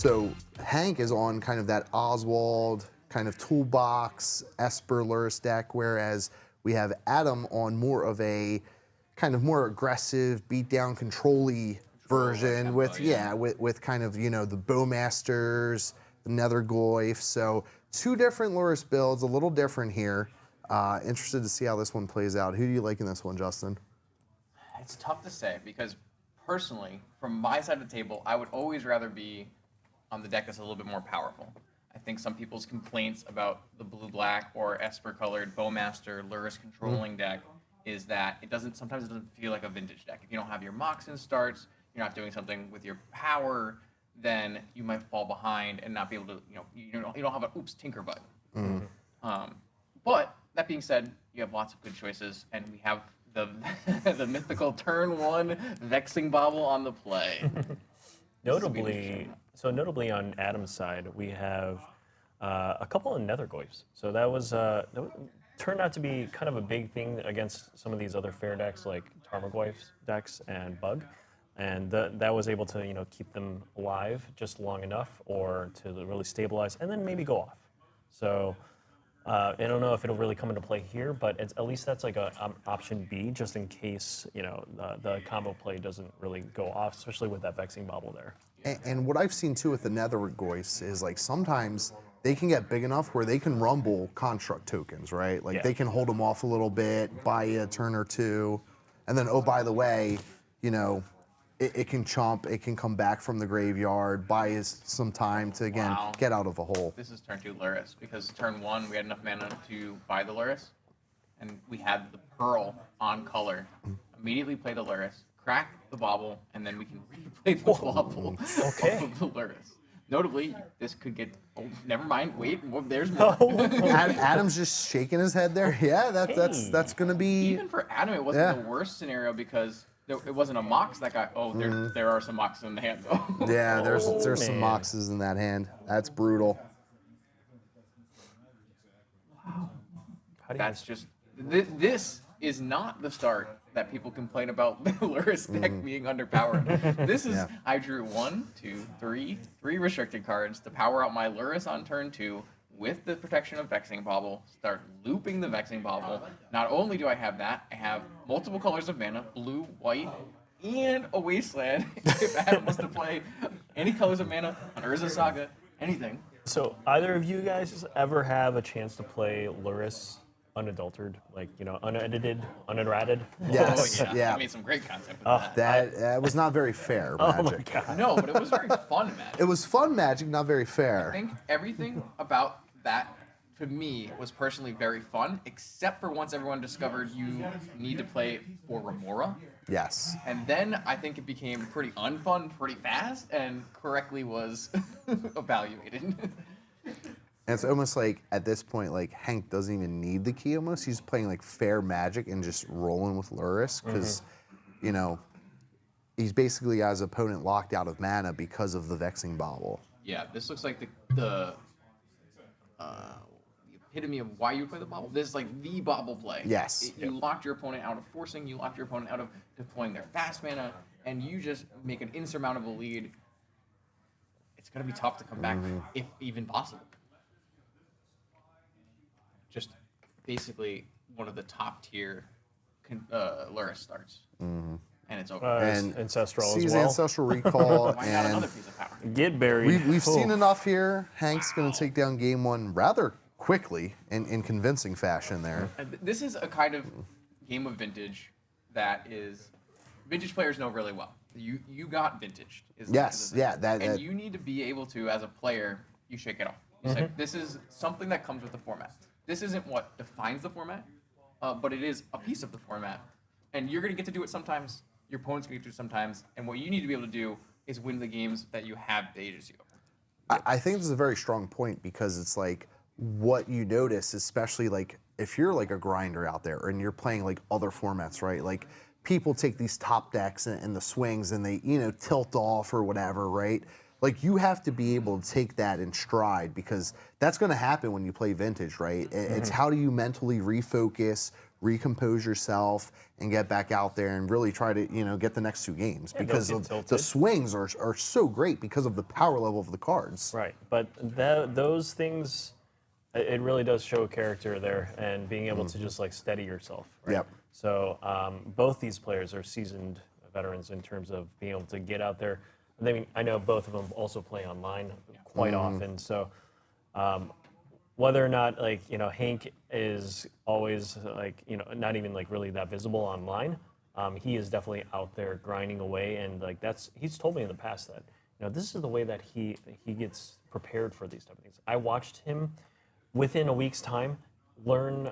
So Hank is on kind of that Oswald kind of toolbox Esper Luris deck, whereas we have Adam on more of a kind of more aggressive, beat down, control-y version tempo, with kind of, you know, the Bowmasters, the Nethergoyf. So two different Luris builds, a little different here. Interested to see how this one plays out. Who do you like in this one, Justin? It's tough to say because personally, from my side of the table, I would always rather be on the deck that's a little bit more powerful. I think some people's complaints about the blue-black or Esper-colored Bowmaster Luris controlling deck is that sometimes it doesn't feel like a vintage deck. If you don't have your Moxen starts, you're not doing something with your power, then you might fall behind and not be able to, you don't have an oops tinker button. But that being said, you have lots of good choices, and we have the the mythical turn 1 Vexing Bauble on the play. Notably on Adam's side, we have a couple of Nethergoyfs. So that turned out to be kind of a big thing against some of these other fair decks like Tarmogoyf decks and Bug. And that was able to keep them alive just long enough or to really stabilize and then maybe go off. So I don't know if it'll really come into play here, but at least that's like a option B just in case the combo play doesn't really go off, especially with that Vexing Bauble there. And what I've seen too with the Nethergoyfs is like sometimes they can get big enough where they can rumble construct tokens, right? Like they can hold them off a little bit, buy you a turn or two, and then, oh, by the way, it can chump, it can come back from the graveyard, buy us some time to, again, get out of a hole. This is turn 2 Luris, because turn 1 we had enough mana to buy the Luris, and we had the Pearl on color. Immediately play the Luris, crack the Bauble, and then we can replay the Bauble off of the Luris. Notably, this could get... Oh, never mind. Wait, there's more. Adam's just shaking his head there. Yeah, that's going to be... Even for Adam, it wasn't the worst scenario because... It wasn't a Mox that got. Oh, there are some Moxes in the hand though. Yeah, there's some Moxes in that hand. That's brutal. Wow. That's just. This is not the start that people complain about the Luris deck being underpowered. This is. I drew 1, 2, 3 restricted cards to power out my Luris on turn 2. With the protection of Vexing Bauble, start looping the Vexing Bauble. Not only do I have that, I have multiple colors of mana, blue, white, and a Wasteland. If Adam wants to play any colors of mana on Urza Saga, anything. So either of you guys ever have a chance to play Luris unadulterated, like, unedited, unerrated? Yes, I made some great content with that. That was not very fair, Magic. Oh my God. No, but it was very fun, Magic. It was fun, Magic, not very fair. I think everything about that, to me, was personally very fun, except for once everyone discovered you need to play for Remora. Yes. And then I think it became pretty unfun pretty fast and correctly was evaluated. And it's almost like, at this point, like, Hank doesn't even need the key almost. He's playing, like, fair Magic and just rolling with Luris because, he's basically got his opponent locked out of mana because of the Vexing Bauble. Yeah, this looks like the epitome of why you play the Bauble. This is like the Bauble play. Yes. You locked your opponent out of forcing, you locked your opponent out of deploying their fast mana, and you just make an insurmountable lead. It's going to be tough to come back, if even possible. Just basically one of the top tier Luris starts. And it's over. And Ancestral as sees well. Ancestral Recall. Why not another piece of power? Get buried. We've seen enough here. Hank's going to take down game 1 rather quickly in convincing fashion there. This is a kind of game of vintage that is vintage players know really well. You got vintaged. And you need to be able to, as a player, you shake it off. You say, this is something that comes with the format. This isn't what defines the format, but it is a piece of the format. And you're going to get to do it sometimes. Your opponent's going to do it sometimes. And what you need to be able to do is win the games that you have the agency over. I think this is a very strong point because it's like what you notice, especially like if you're like a grinder out there and you're playing like other formats, right? Like people take these top decks and the swings and they, tilt off or whatever, right? Like you have to be able to take that in stride because that's going to happen when you play Vintage, right? It's how do you mentally refocus, recompose yourself, and get back out there and really try to get the next 2 games because the swings are so great because of the power level of the cards. Right, but those things, it really does show character there and being able to just like steady yourself. Right? Yep. So both these players are seasoned veterans in terms of being able to get out there. I know both of them also play online quite often. So whether or not Hank is always not even really that visible online, he is definitely out there grinding away, and he's told me in the past that this is the way that he gets prepared for these type of things. I watched him within a week's time learn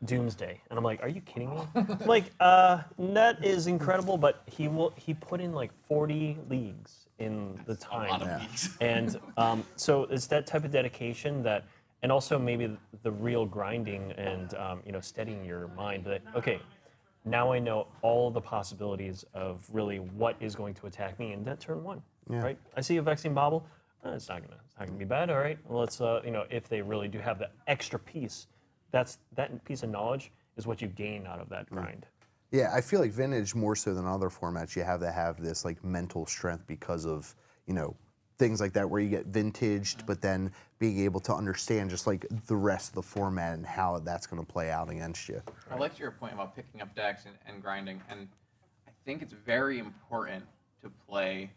Doomsday, and I'm like, are you kidding me? I'm like, that is incredible, but he put in 40 leagues in the time. A lot of leagues. And so it's that type of dedication that, and also maybe the real grinding and steadying your mind that, okay, now I know all the possibilities of really what is going to attack me in that turn 1, right? I see a Vexing Bobble, it's not gonna be bad, all right? Well, let's if they really do have the extra piece, that piece of knowledge is what you gain out of that grind. Yeah, I feel like Vintage more so than other formats, you have to have this mental strength because of things like that where you get vintaged, but then being able to understand just the rest of the format and how that's going to play out against you. I liked your point about picking up decks and grinding, and I think it's very important to play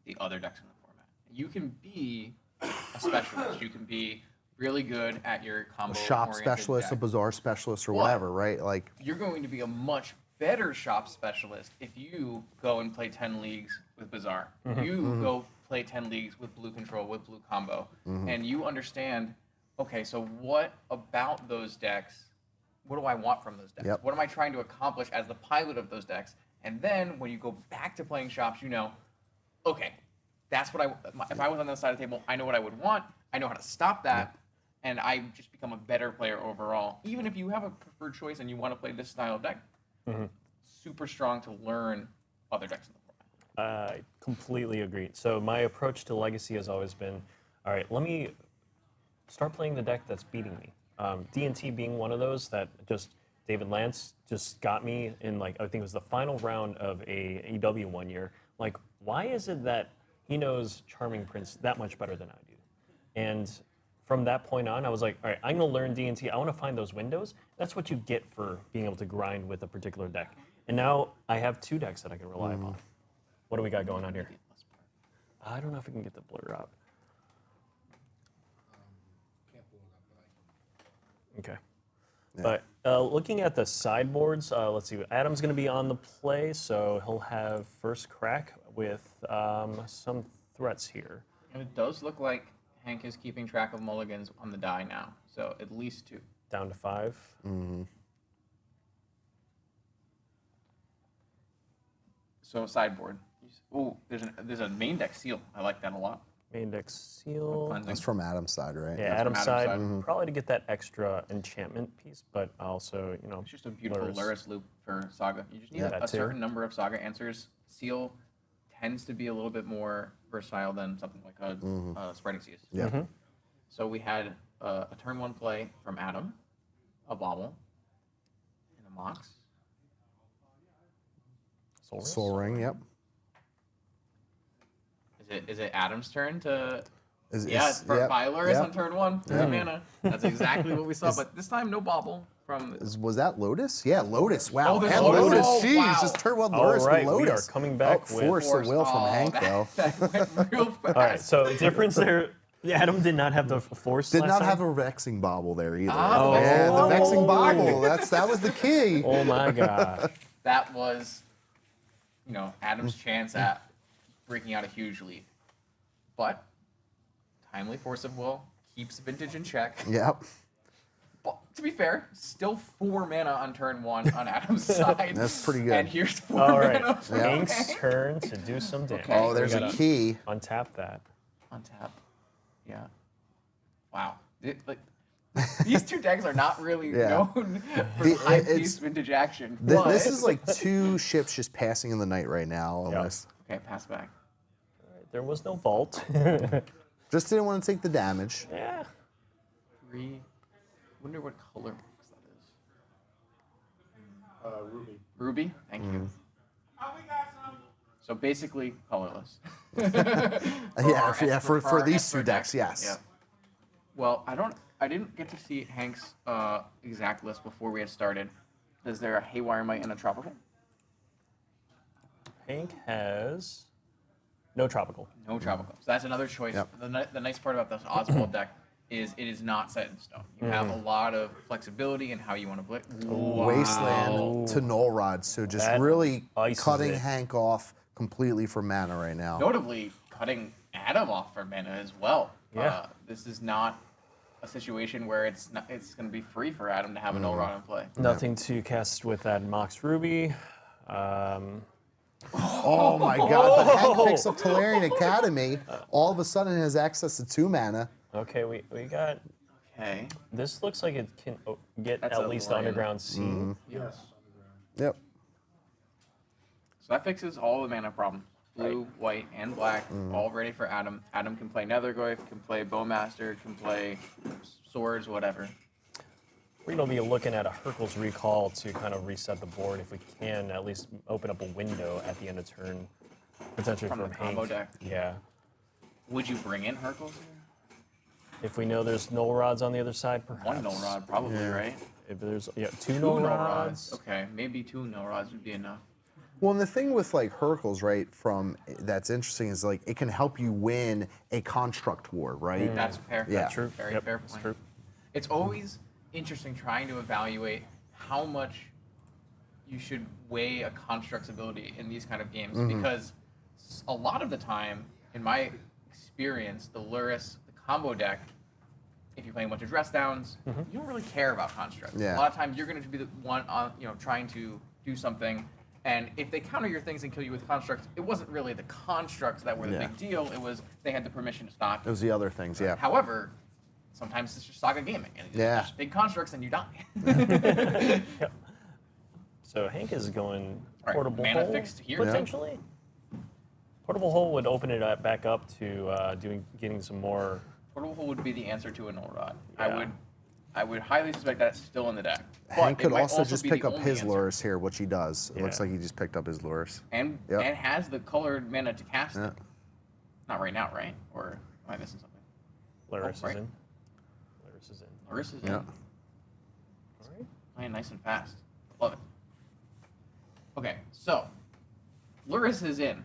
the other decks in the format. You can be a specialist. You can be really good at your combo. A shop specialist, a bazaar specialist, or whatever, right? You're going to be a much better shop specialist if you go and play 10 leagues with Bazaar. You go play 10 leagues with Blue Control, with Blue Combo, and you understand, okay, so what about those decks, what do I want from those decks? Yep. What am I trying to accomplish as the pilot of those decks? And then when you go back to playing shops, okay, that's what if I was on the other side of the table, I know what I would want, I know how to stop that, and I just become a better player overall. Even if you have a preferred choice and you want to play this style of deck, super strong to learn other decks in the format. I completely agree. So my approach to Legacy has always been, all right, let me start playing the deck that's beating me. D&T being one of those that David Lance just got me in I think it was the final round of a EW one year. Why is it that he knows Charming Prince that much better than I do? And from that point on, I was like, all right, I'm going to learn D&T. I want to find those windows. That's what you get for being able to grind with a particular deck. And now I have 2 decks that I can rely upon. What do we got going on here? I don't know if we can get the blur out. Okay. Yeah. But looking at the sideboards, let's see. Adam's going to be on the play, so he'll have first crack with some threats here. And it does look like Hank is keeping track of mulligans on the die now, so at least 2. Down to 5. So sideboard. Oh, there's a main deck seal. I like that a lot. Main deck seal. That's from Adam's side, right? Yeah, Adam's side. Probably to get that extra enchantment piece, but also, It's just a beautiful Luris loop for Saga. You just need a certain number of Saga answers. Seal tends to be a little bit more versatile than something like a Spreading Seas. Yeah. So we had a turn 1 play from Adam, a Bobble, and a Mox. Soul Ring, yep. Is it Adam's turn to? For Luris on turn 1, 3 mana. That's exactly what we saw, but this time no Bobble from. Was that Lotus? Yeah, Lotus. Wow. Oh, there's and Lotus. Lotus. Jeez, Wow. just turn 1 All Lotus right, with Lotus. we are coming back with Force the will from Hank, though. That went real fast. All right, so difference there. Adam did not have the force. Did not have a Vexing Bobble there either. The Vexing Bobble. That was the key. Oh my gosh. That was, Adam's chance at breaking out a huge lead. But timely force of will keeps Vintage in check. Yep. But to be fair, still 4 mana on turn 1 on Adam's side. That's pretty good. And here's 4 All mana right, for Hank's Hank. turn to do some damage. Okay. Oh, there's a key. Untap that. On tap. Yeah. Wow. These 2 decks are not really known for high-paced Vintage action. This is 2 ships just passing in the night right now. Almost. Okay, pass back. there was no vault. Just didn't want to take the damage. Yeah. 3. Wonder what color box that is. Ruby. Ruby? Thank you. So basically, colorless. For these two decks, yes. Yeah. Well, I didn't get to see Hank's exact list before we had started. Is there a Haywire Might and a Tropical? Hank has no tropical. No Tropical. So that's another choice. Yep. The nice part about this Oswald deck is it is not set in stone. You have a lot of flexibility in how you want to play. Wasteland to Null Rod, so just That really ices cutting it. Hank off completely for mana right now. Notably, cutting Adam off for mana as well. Yeah. This is not a situation where it's going to be free for Adam to have a null rod in play. Nothing to cast with that Mox Ruby. Oh my God! But Hank picks up Tolarian Academy. All of a sudden, has access to 2 mana. Okay, we got. Okay. This looks like it can get That's at a least the land. Underground Sea. Yes. Yep. So that fixes all the mana problems. Blue, Right. white, and black, all ready for Adam. Adam can play Nethergoyf, can play Bowmaster, can play Swords, whatever. We're going to be looking at a Hercule's Recall to kind of reset the board if we can, at least open up a window at the end of turn, potentially From from the combo Hank. deck. Yeah. Would you bring in Hercules here? If we know there's Null Rods on the other side, perhaps. One null rod, probably, right? If there's 2 Two Null null Rods. Okay, maybe 2 null rods would be enough. Well, and the thing with like Hercules, right, that's interesting is like it can help you win a construct war, right? That's fair. Yeah. That's True. Very Yep, fair that's point. true. It's always interesting trying to evaluate how much you should weigh a construct's ability in these kind of games because a lot of the time, in my experience, the Luris, the combo deck, if you're playing a bunch of dress downs, you don't really care about constructs. Yeah. A lot of times you're going to be the one on, trying to do something, and if they counter your things and kill you with constructs, it wasn't really the constructs that were the Yeah. big deal. It was they had the permission to stop. Those are the other things, yeah. However, sometimes it's just Saga Gaming, and it's Yeah. just big constructs and you die. So Hank is going Right, Portable mana Hole, fixed here. potentially. Portable Hole would open it back up to getting some more. Portable Hole would be the answer to a null rod. Yeah. I would highly suspect that's still in the deck. But Hank it could might also just be pick the up only his answer. lures here, which he does. It looks Yeah. like he just picked up his lures. And Yep. and has the colored mana to cast Yeah. it. Not right now, right? Or am I missing something? Luris right. is in. Luris is in. Luris is in. Yeah. All right. Playing nice and fast. Love it. Okay, so Luris is in.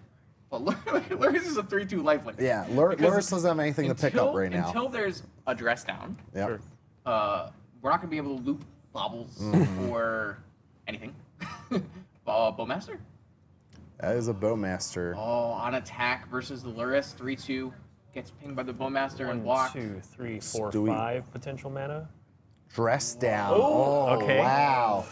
But Luris is a 3/2 lifelink. Yeah, Because Luris doesn't have anything to pick up right now. Until there's a dress down, Yep. Sure. we're not going to be able to loop baubles Mm-hmm. or anything. Bowmaster? That is a Bowmaster. Oh, on attack versus the Luris, 3/2. Gets pinged by the Bowmaster and 1, blocked. 2, 3, 4, Do we- 5 potential mana. Dress down. Oh, Oh, okay. So wow.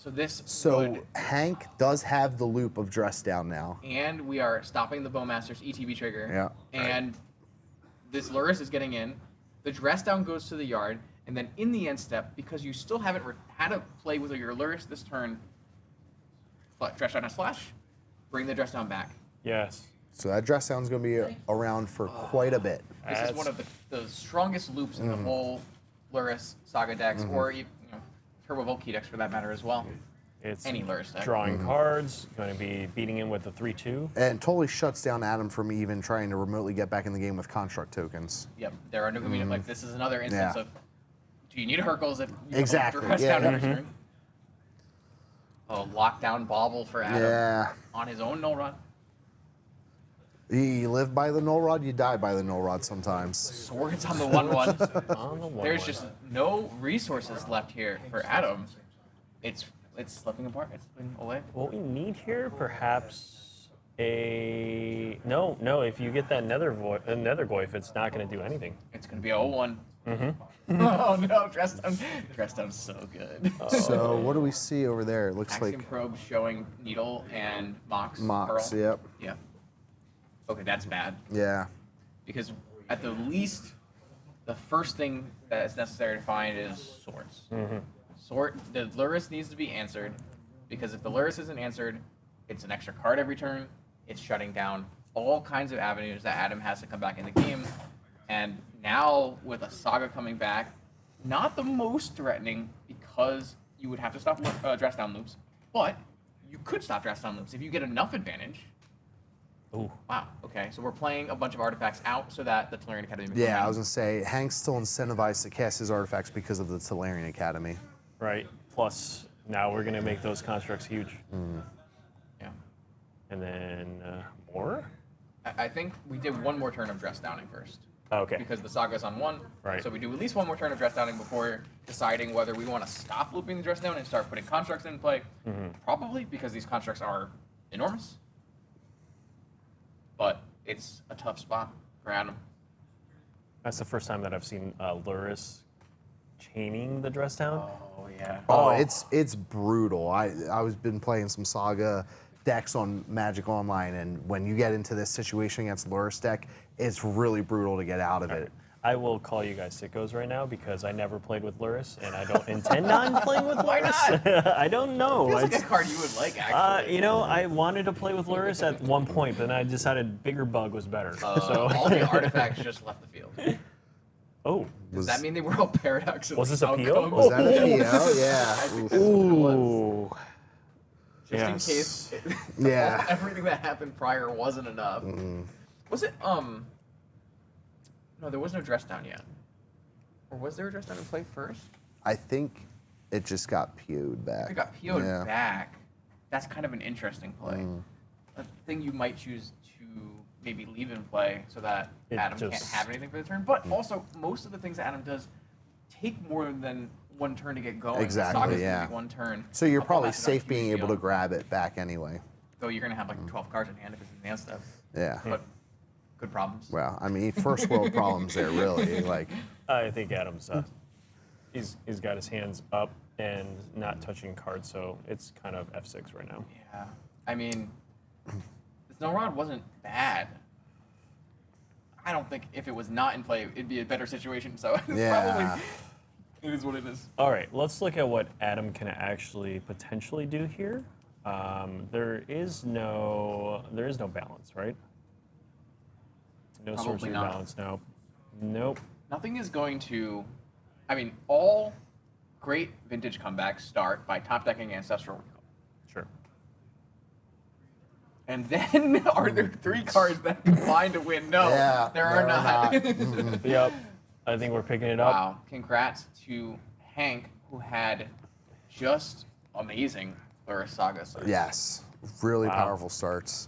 this So would, Hank does have the loop of dress down now. and we are stopping the Bowmaster's ETB trigger. Yeah. And this Luris is getting in. The dress down goes to the yard, and then in the end step, because you still haven't had to play with your Luris this turn, dress down has flash, bring the dress down back. Yes. So that dress down's going to be around for quite a bit. This is one of the strongest loops in the whole Luris Saga decks, or Turbo Volkey decks for that matter as well. It's Any Luris deck. drawing cards, going to be beating in with the 3/2. And totally shuts down Adam from even trying to remotely get back in the game with construct tokens. Yep, there are no convenient. Like this is another instance Yeah. of, do you need a Hercules if you Exactly, dress yeah. down every turn? Oh, lockdown bauble for Adam Yeah. on his own null run. You live by the null rod, you die by the null rod sometimes. Swords on the 1/1. On the one There's one. just no resources left here for Adam. It's slipping apart. It's slipping away. What we need here, perhaps no. If you get that Nethergoyf, it's not going to do anything. It's gonna be a 0-1. Oh no, dress down's so good. So what do we see over there? It looks Axiom like Probe showing Needle and Mox. Mox, Pearl. yep. Yeah. Okay, that's bad. Yeah. Because at the least, the first thing that is necessary to find is swords. The Luris needs to be answered, because if the Luris isn't answered, it's an extra card every turn. It's shutting down all kinds of avenues that Adam has to come back in the game. And now with a Saga coming back, not the most threatening because you would have to stop dress down loops, but you could stop dress down loops if you get enough advantage. Ooh. Wow. Okay, so we're playing a bunch of artifacts out so that the Tolarian Academy. Yeah, I was gonna say Hank's still incentivized to cast his artifacts because of the Tolarian Academy. Right. Plus, now we're gonna make those constructs huge. Yeah. And then more. I think we did one more turn of dress downing first. Okay. Because the Saga's on one. Right. So we do at least one more turn of dress downing before deciding whether we want to stop looping the dress down and start putting constructs in play. Probably because these constructs are enormous. But it's a tough spot for Adam. That's the first time that I've seen Luris chaining the dress down. Oh yeah. Oh, it's brutal. I was been playing some Saga decks on Magic Online, and when you get into this situation against Luris deck, it's really brutal to get out of it. I will call you guys sickos right now because I never played with Luris, and I don't intend on playing with Why Luris. not? I don't know. Feels like It's- a card you would like, actually. you know, I wanted to play with Luris at one point, then I decided Bigger Bug was better. So, all the artifacts just left the field. oh, Does that mean they were all paradoxes? Was this a PO? Was that a PO? Yeah. Oof. ooh, Just in Yes. case Yeah. everything that happened prior wasn't enough. Was it no, there was no dress down yet. Or was there a dress down in play first? I think it just got PO'd back. It got PO'd Yeah. back. That's kind of an interesting play. A thing you might choose to maybe leave in play so that It Adam can't just- have anything for the turn. But also, most of the things that Adam does take more than one turn to get going. Exactly, The Saga's yeah. gonna be one turn. So you're Up probably all that's not a safe being huge able deal. to grab it back anyway. Though you're gonna have like 12 cards in hand if it's advanced stuff. Yeah. But good problems. Well, I mean, first world problems there, really. Like, I think Adam's he's got his hands up and not touching cards, so it's kind of F6 right now. Yeah. I mean, the Snow Rod wasn't bad. I don't think if it was not in play, it'd be a better situation. So it's Yeah. probably it is what it is. All right, let's look at what Adam can actually potentially do here. There is no balance, right? No Probably sorcery not. balance. No. Nope. Nothing is going to. I mean, all great vintage comebacks start by top decking Ancestral Recall. Sure. And then are there 3 cards that combine to win? No, Yeah, there are not. Yep. I think we're picking it up. Wow. Congrats to Hank, who had just amazing Luris Saga starts. yes, really Wow. powerful starts.